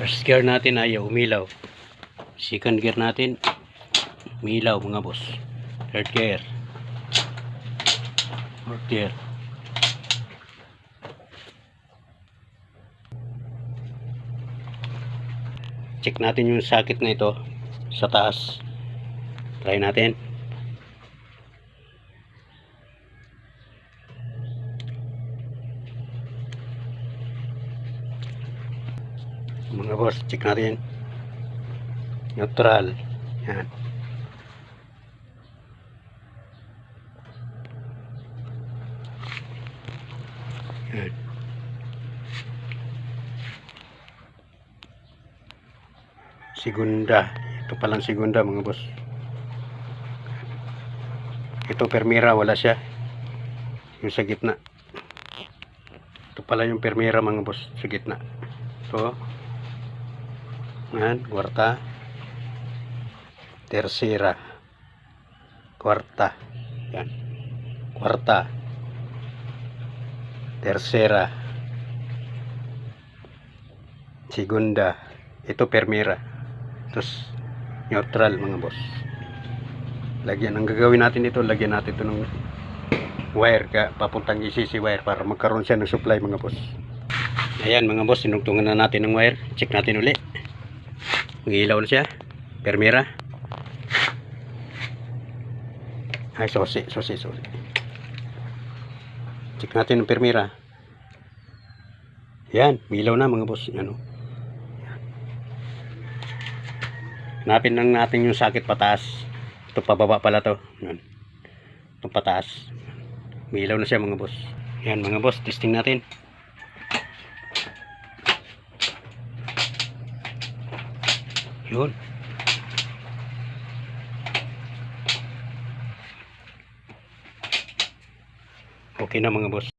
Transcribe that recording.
First gear natin ay umilaw. Second gear natin umilaw mga boss. Third gear. Fourth gear. Check natin yung socket na ito sa taas. Try natin. Mga boss, check natin. Neutral. Yan. Yan. Segunda. Ito palang segunda mga boss. Ito permira, wala siya. Yung sa gitna. Ito pala yung permira mga boss, sa gitna. Ito. Yan, kwarta. Tercera. Kwarta. Yan. Kwarta. Tercera. Segunda. Ito permira. Terus neutral mga boss. Lagyan, ang gagawin natin dito, lagyan natin ito ng wire papuntang ECC wire para magkaroon siya ng supply mga boss. Ayan mga boss, sinugtungan na natin ng wire. Check natin uli. Mag-ilaw na siya. Permira. Ay, susi. Check natin ng permira. Yan, ilaw na mga boss. Ano? Hanapin lang natin yung socket pataas. Ito pababa pala to. Yan. Ito pataas. May ilaw na siya mga boss. Yan mga boss, testing natin. Yun. Okay na mga boss.